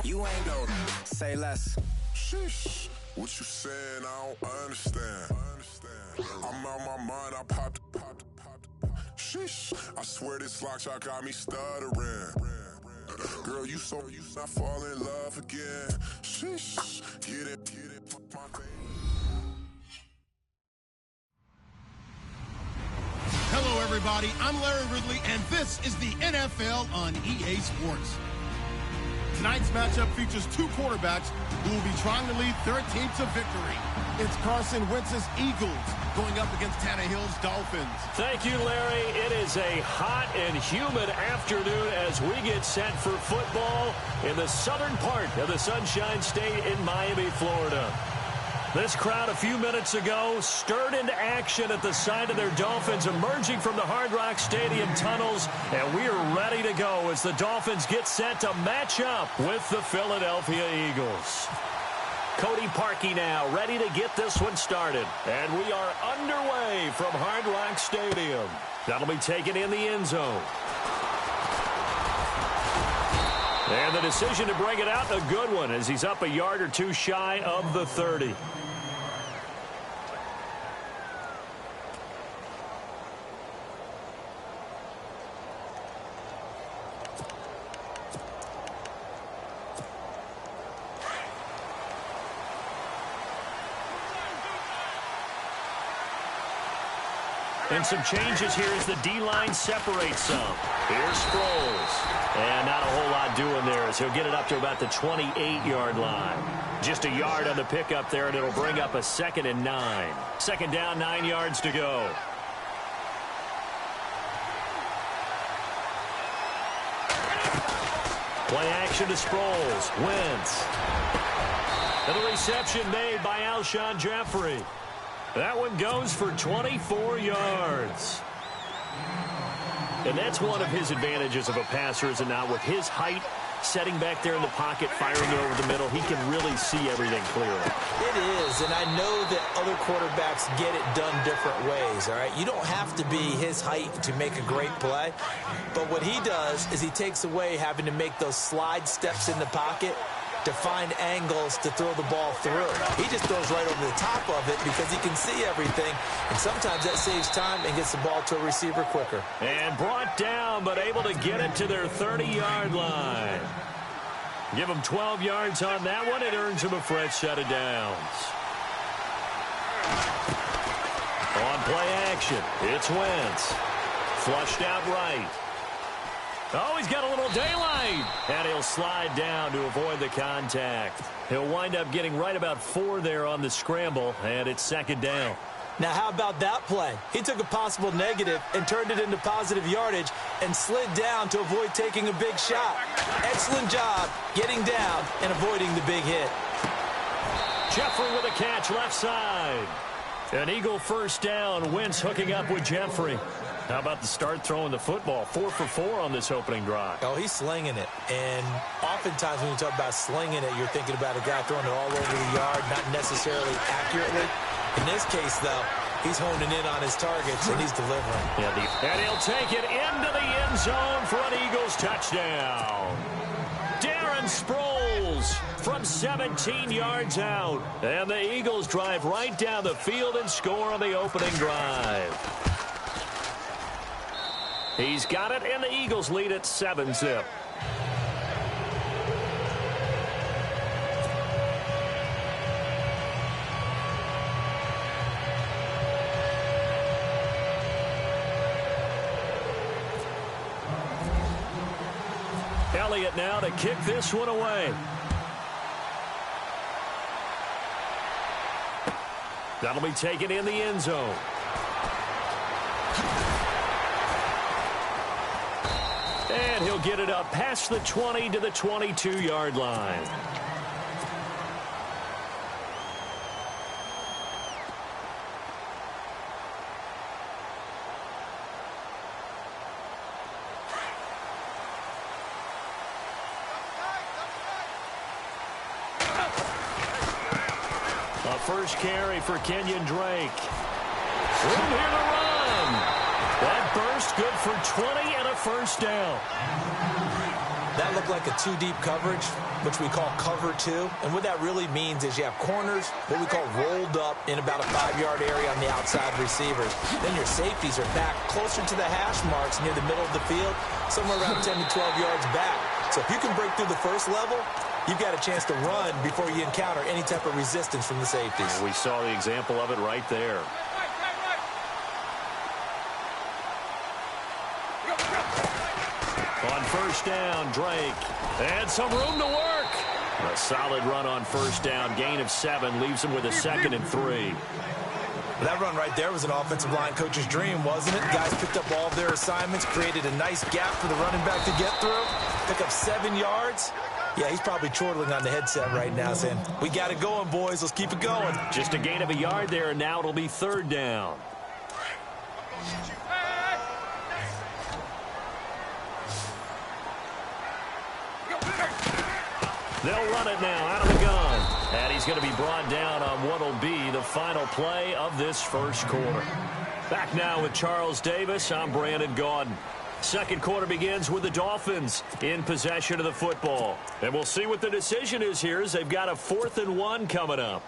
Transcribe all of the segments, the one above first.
You ain't go. Say less. Sheesh. What you saying? I don't understand. I'm out my mind. I popped. Sheesh. I swear this lock shot got me stuttering. Girl, you not fall in love again. Sheesh. Get it, fuck my baby. Hello, everybody. I'm Larry Ridley, and this is the NFL on EA Sports. Tonight's matchup features two quarterbacks who will be trying to lead their team to victory. It's Carson Wentz's Eagles going up against Tannehill's Dolphins. Thank you, Larry. It is a hot and humid afternoon as we get set for football in the southern part of the Sunshine State in Miami, Florida. This crowd a few minutes ago stirred into action at the side of their Dolphins emerging from the Hard Rock Stadium tunnels, and we are ready to go as the Dolphins get set to match up with the Philadelphia Eagles. Cody Parkey now ready to get this one started, and we are underway from Hard Rock Stadium. That'll be taken in the end zone. And the decision to bring it out, a good one, as he's up a yard or two shy of the 30. And some changes here as the D-line separates some. Here's Sproles. And not a whole lot doing there as he'll get it up to about the 28-yard line. Just a yard on the pickup there, and it'll bring up a 2nd and 9. Second down, 9 yards to go. Play action to Sproles. Wentz. And the reception made by Alshon Jeffrey. That one goes for 24 yards. And that's one of his advantages of a passer, is it not? With his height, setting back there in the pocket, firing it over the middle, he can really see everything clearly. It is, and I know that other quarterbacks get it done different ways, all right? You don't have to be his height to make a great play, but what he does is he takes away having to make those slide steps in the pocket to find angles to throw the ball through. He just throws right over the top of it because he can see everything, and sometimes that saves time and gets the ball to a receiver quicker. And brought down, but able to get it to their 30-yard line. Give him 12 yards on that one. It earns him a fresh set of downs. On play action, it's Wentz. Flushed out right. Oh, he's got a little daylight. And he'll slide down to avoid the contact. He'll wind up getting right about 4 there on the scramble, and it's 2nd down. Now, how about that play? He took a possible negative and turned it into positive yardage and slid down to avoid taking a big shot. Excellent job getting down and avoiding the big hit. Jeffrey with a catch left side. An Eagle first down. Wentz hooking up with Jeffrey. How about the start throwing the football? 4 for 4 on this opening drive. Oh, he's slinging it. And oftentimes when you talk about slinging it, you're thinking about a guy throwing it all over the yard, not necessarily accurately. In this case, though, he's honing in on his targets, and he's delivering. Yeah, and he'll take it into the end zone for an Eagles touchdown. Darren Sproles from 17 yards out. And the Eagles drive right down the field and score on the opening drive. He's got it, and the Eagles lead at 7-zip. Elliott now to kick this one away. That'll be taken in the end zone. And he'll get it up past the 20 to the 22-yard line. A first carry for Kenyon Drake. Room here to run. That burst good for 20 and a first down. That looked like a two-deep coverage, which we call cover two. And what that really means is you have corners, what we call rolled up in about a 5-yard area on the outside receivers. Then your safeties are back closer to the hash marks near the middle of the field, somewhere around 10 to 12 yards back. So if you can break through the first level, you've got a chance to run before you encounter any type of resistance from the safeties. We saw the example of it right there. On first down, Drake. And some room to work. A solid run on first down. Gain of 7 leaves him with a 2nd and 3. That run right there was an offensive line coach's dream, wasn't it? Guys picked up all of their assignments, created a nice gap for the running back to get through, pick up 7 yards. Yeah, he's probably chortling on the headset right now saying, we got it going, boys. Let's keep it going. Just a gain of a yard there, and now it'll be 3rd down. They'll run it now out of the gun. And he's going to be brought down on what will be the final play of this first quarter. Back now with Charles Davis. I'm Brandon Gaudin. Second quarter begins with the Dolphins in possession of the football. And we'll see what the decision is here as they've got a 4th and 1 coming up.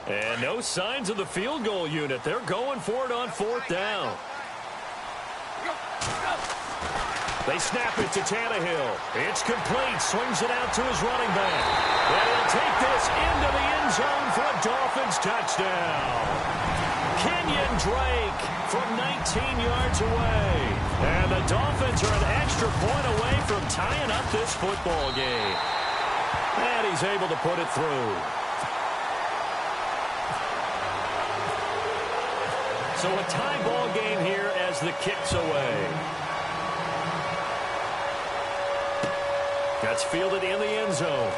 And no signs of the field goal unit. They're going for it on 4th down. They snap it to Tannehill. It's complete. Swings it out to his running back. And he'll take this into the end zone for a Dolphins touchdown. Kenyon Drake from 19 yards away. And the Dolphins are an extra point away from tying up this football game. And he's able to put it through. So a tie ball game here as the kick's away. That's fielded in the end zone.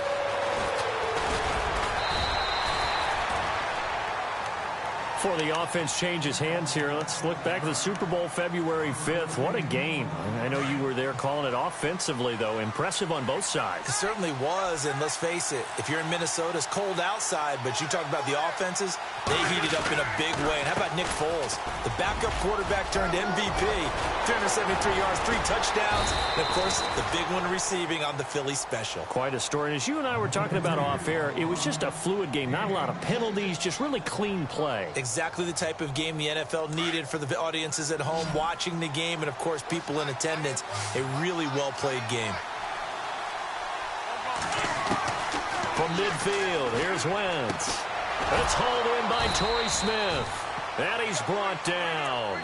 Before the offense changes hands here, let's look back at the Super Bowl February 5th. What a game. I know you were there calling it offensively, though. Impressive on both sides. It certainly was, and let's face it, if you're in Minnesota, it's cold outside, but you talk about the offenses, they heated up in a big way. And how about Nick Foles? The backup quarterback turned MVP, 373 yards, 3 touchdowns, and, of course, the big one receiving on the Philly special. Quite a story. And as you and I were talking about off air, it was just a fluid game, not a lot of penalties, just really clean play. Exactly the type of game the NFL needed for the audiences at home watching the game and, of course, people in attendance. A really well-played game. From midfield, here's Wentz. It's hauled in by Torrey Smith. And he's brought down.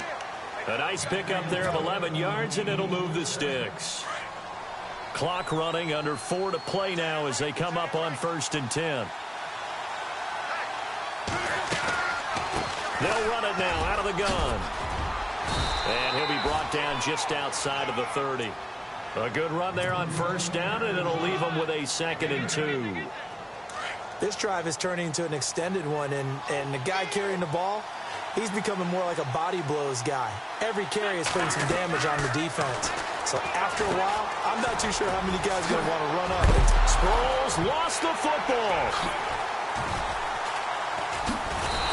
A nice pickup there of 11 yards, and it'll move the sticks. Clock running, under 4 to play now as they come up on 1st and 10. They'll run it now out of the gun. And he'll be brought down just outside of the 30. A good run there on 1st down, and it'll leave him with a 2nd and 2. This drive is turning into an extended one, and the guy carrying the ball, he's becoming more like a body blows guy. Every carry is putting some damage on the defense. So after a while, I'm not too sure how many guys are going to want to run up. Sproles lost the football.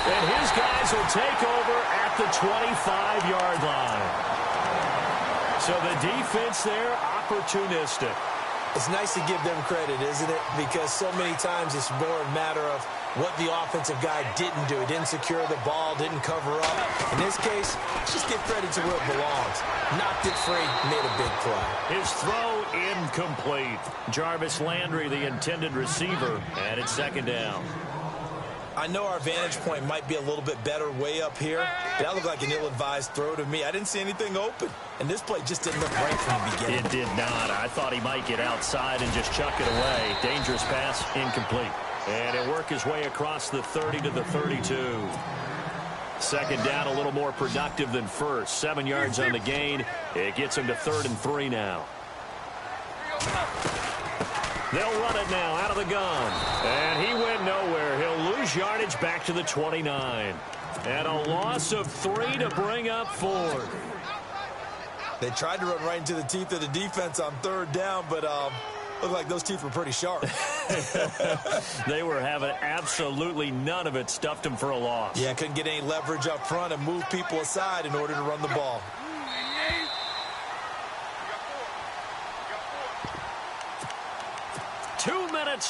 And his guys will take over at the 25-yard line. So the defense there, opportunistic. It's nice to give them credit, isn't it? Because so many times it's more a matter of what the offensive guy didn't do. He didn't secure the ball, didn't cover up. In this case, just give credit to where it belongs. Knocked it free, made a big play. His throw incomplete. Jarvis Landry, the intended receiver, and it's 2nd down. I know our vantage point might be a little bit better way up here. That looked like an ill-advised throw to me. I didn't see anything open. And this play just didn't look right from the beginning. It did not. I thought he might get outside and just chuck it away. Dangerous pass, incomplete. And he'll work his way across the 30 to the 32. 2nd down, a little more productive than 1st. 7 yards on the gain. It gets him to 3rd and 3 now. They'll run it now out of the gun. And he went nowhere. He'll lose yardage back to the 29. And a loss of 3 to bring up 4th. They tried to run right into the teeth of the defense on 3rd down, but looked like those teeth were pretty sharp. They were having absolutely none of it. Stuffed them for a loss. Yeah, couldn't get any leverage up front and move people aside in order to run the ball.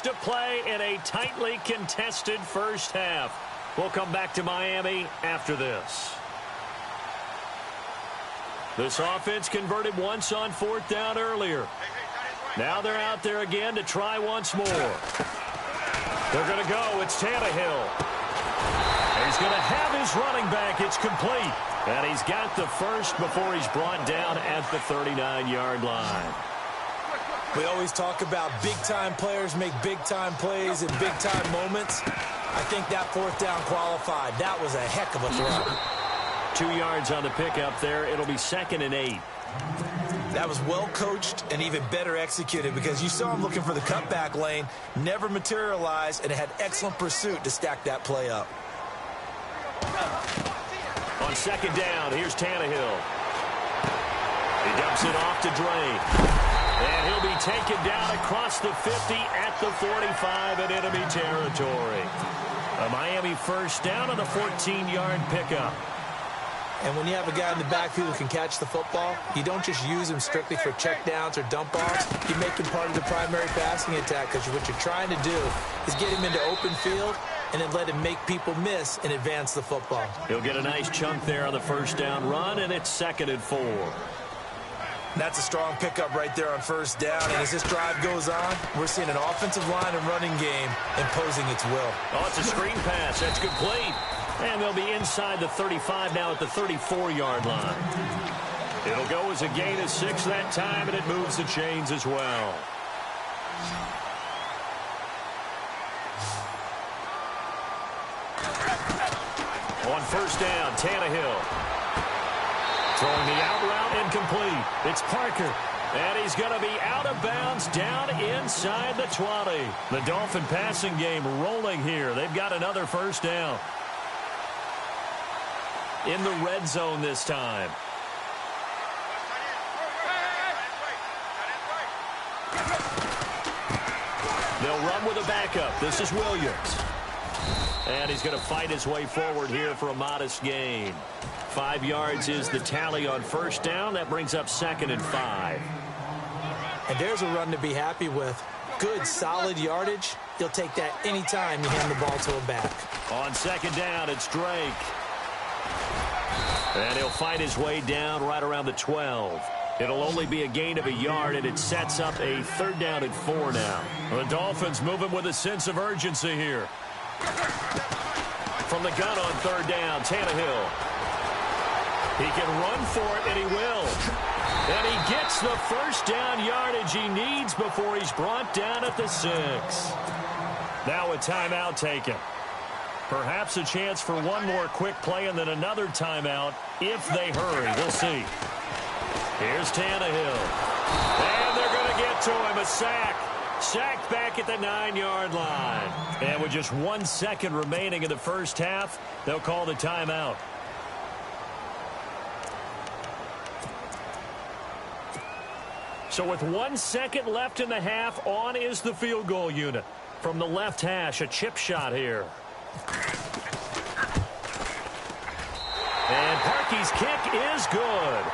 To play in a tightly contested first half. We'll come back to Miami after this. This offense converted once on 4th down earlier. Now they're out there again to try once more. They're going to go. It's Tannehill. He's going to have his running back. It's complete. And he's got the first before he's brought down at the 39-yard line. We always talk about big-time players make big-time plays in big-time moments. I think that 4th down qualified. That was a heck of a throw. 2 yards on the pickup there. It'll be 2nd and 8. That was well coached and even better executed because you saw him looking for the cutback lane, never materialized, and had excellent pursuit to stack that play up. On 2nd down, here's Tannehill. He dumps it off to Drake. And he'll be taken down across the 50 at the 45 in enemy territory. A Miami first down on a 14-yard pickup. And when you have a guy in the backfield who can catch the football, you don't just use him strictly for checkdowns or dump-offs. You make him part of the primary passing attack because what you're trying to do is get him into open field and then let him make people miss and advance the football. He'll get a nice chunk there on the first down run, and it's 2nd and 4. That's a strong pickup right there on 1st down. And as this drive goes on, we're seeing an offensive line and running game imposing its will. Oh, it's a screen pass. That's complete. And they'll be inside the 35 now at the 34-yard line. It'll go as a gain of 6 that time, and it moves the chains as well. On 1st down, Tannehill. Throwing the out route incomplete. It's Parker. And he's going to be out of bounds down inside the 20. The Dolphin passing game rolling here. They've got another first down. In the red zone this time. They'll run with a backup. This is Williams. And he's going to fight his way forward here for a modest gain. 5 yards is the tally on 1st down. That brings up 2nd and 5. And there's a run to be happy with. Good, solid yardage. He'll take that anytime you hand the ball to a back. On 2nd down, it's Drake. And he'll fight his way down right around the 12. It'll only be a gain of a yard, and it sets up a 3rd down and 4 now. The Dolphins moving with a sense of urgency here. From the gun on 3rd down, Tannehill. He can run for it, and he will. And he gets the first down yardage he needs before he's brought down at the 6. Now a timeout taken. Perhaps a chance for one more quick play and then another timeout if they hurry. We'll see. Here's Tannehill. And they're going to get to him. A sack. Sacked back at the 9-yard line. And with just 1 second remaining in the first half, they'll call the timeout. So with 1 second left in the half, on is the field goal unit. From the left hash, a chip shot here. And Parkey's kick is good.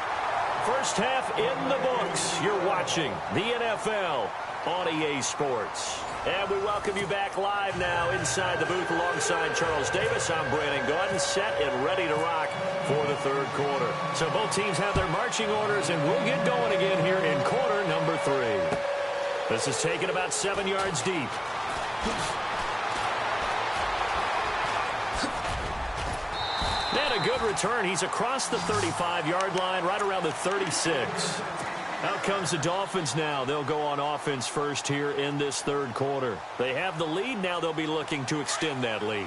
First half in the books. You're watching the NFL on EA Sports. And we welcome you back live now inside the booth alongside Charles Davis. I'm Brandon Gaudin, set and ready to rock for the 3rd quarter. So both teams have their marching orders, and we'll get going again here in quarter number 3. This is taken about 7 yards deep. And a good return. He's across the 35-yard line, right around the 36. Out comes the Dolphins now. They'll go on offense first here in this 3rd quarter. They have the lead. Now they'll be looking to extend that lead.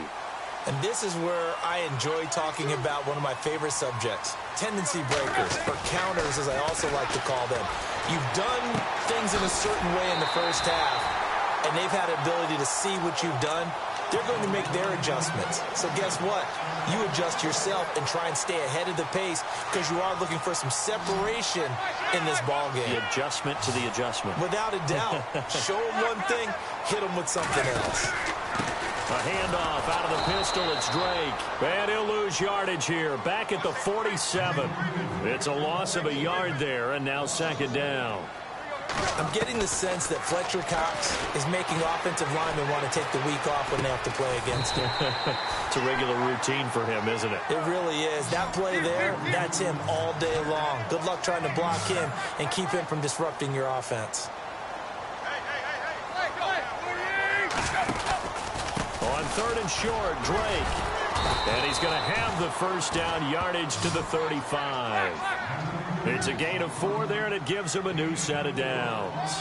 And this is where I enjoy talking about one of my favorite subjects, tendency breakers, or counters as I also like to call them. You've done things in a certain way in the first half. and they've had the ability to see what you've done, they're going to make their adjustments. So guess what? You adjust yourself and try and stay ahead of the pace because you are looking for some separation in this ball game. The adjustment to the adjustment. Without a doubt. Show them one thing, hit them with something else. A handoff out of the pistol. It's Drake. And he'll lose yardage here. Back at the 47. It's a loss of a yard there, and now second down. I'm getting the sense that Fletcher Cox is making offensive linemen want to take the week off when they have to play against him. It's a regular routine for him, isn't it? It really is. That play there, that's him all day long. Good luck trying to block him and keep him from disrupting your offense. On third and short, Drake. And he's going to have the first down, yardage to the 35. It's a gain of 4 there, and it gives him a new set of downs.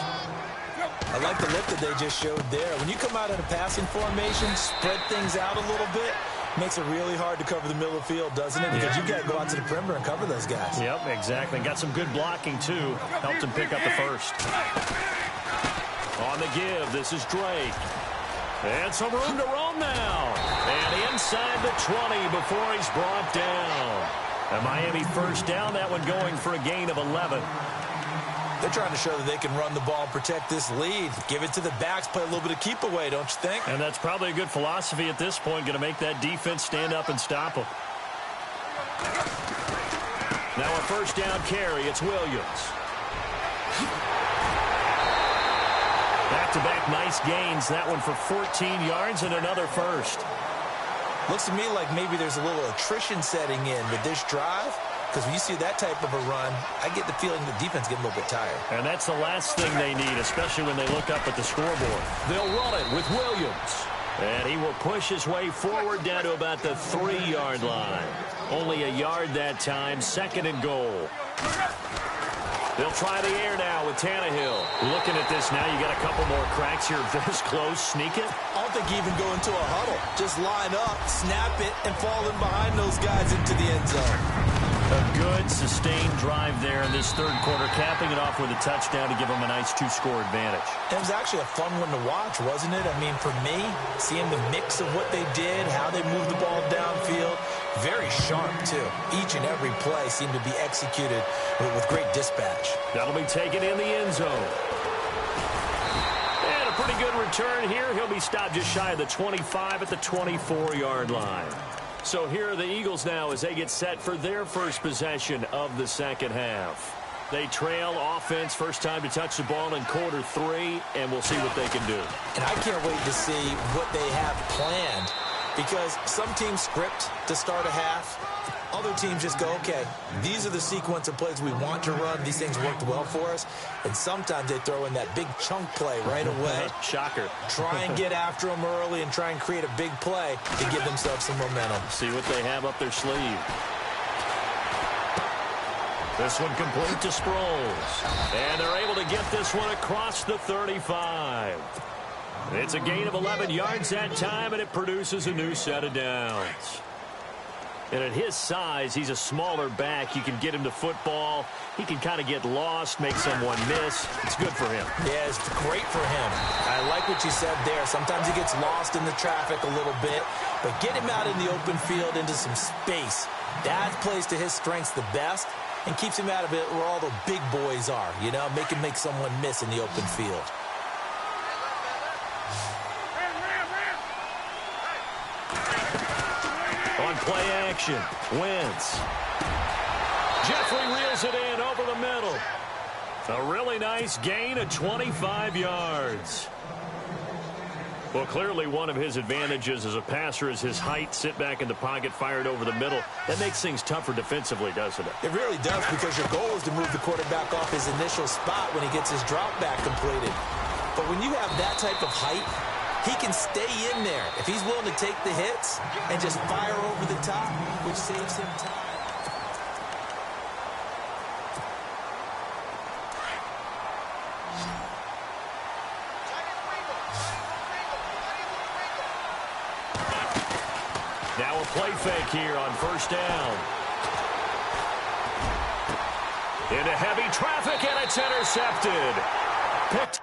I like the lift that they just showed there. When you come out in a passing formation, spread things out a little bit, makes it really hard to cover the middle of the field, doesn't it? Because you got to go out to the perimeter and cover those guys. Yep, exactly. And got some good blocking, too. Helped him pick up the first. On the give, this is Drake. And some room to roam now. And inside the 20 before he's brought down. A Miami first down, that one going for a gain of 11. They're trying to show that they can run the ball and protect this lead. Give it to the backs, play a little bit of keep away, don't you think? And that's probably a good philosophy at this point, going to make that defense stand up and stop them. Now a first down carry, it's Williams. Back-to-back nice gains, that one for 14 yards and another first. Looks to me like maybe there's a little attrition setting in with this drive, because when you see that type of a run, I get the feeling the defense getting a little bit tired. And that's the last thing they need, especially when they look up at the scoreboard. They'll run it with Williams. And he will push his way forward down to about the 3-yard line. Only a yard that time, second and goal. They'll try the air now with Tannehill. Looking at this now, you got a couple more cracks here. This close, sneak it. I don't think you even go into a huddle. Just line up, snap it, and fall in behind those guys into the end zone. A good, sustained drive there in this third quarter, capping it off with a touchdown to give them a nice 2-score advantage. It was actually a fun one to watch, wasn't it? I mean, for me, seeing the mix of what they did, how they moved the ball downfield, very sharp, too. Each and every play seemed to be executed with great dispatch. That'll be taken in the end zone. And a pretty good return here. He'll be stopped just shy of the 25 at the 24-yard line. So here are the Eagles now as they get set for their first possession of the second half. They trail offense, first time to touch the ball in quarter 3, and we'll see what they can do. And I can't wait to see what they have planned, because some teams script to start a half. Other teams just go, okay, these are the sequence of plays we want to run. These things worked well for us. And sometimes they throw in that big chunk play right away. Shocker. Try and get after them early and try and create a big play to give themselves some momentum. See what they have up their sleeve. This one complete to Sproles. And they're able to get this one across the 35. It's a gain of 11 yards that time, and it produces a new set of downs. And at his size, he's a smaller back. You can get him to football. He can kind of get lost, make someone miss. It's good for him. Yeah, it's great for him. I like what you said there. Sometimes he gets lost in the traffic a little bit, but get him out in the open field into some space. That plays to his strengths the best and keeps him out of it where all the big boys are, you know, make him make someone miss in the open field. On play action, Wentz. Jeffrey reels it in over the middle. A really nice gain of 25 yards. Well, clearly one of his advantages as a passer is his height. Sit back in the pocket, fired over the middle. That makes things tougher defensively, doesn't it? It really does, because your goal is to move the quarterback off his initial spot when he gets his drop back completed. But when you have that type of height, he can stay in there if he's willing to take the hits and just fire over the top, which saves him time. Now a play fake here on first down. Into heavy traffic, and it's intercepted. Picked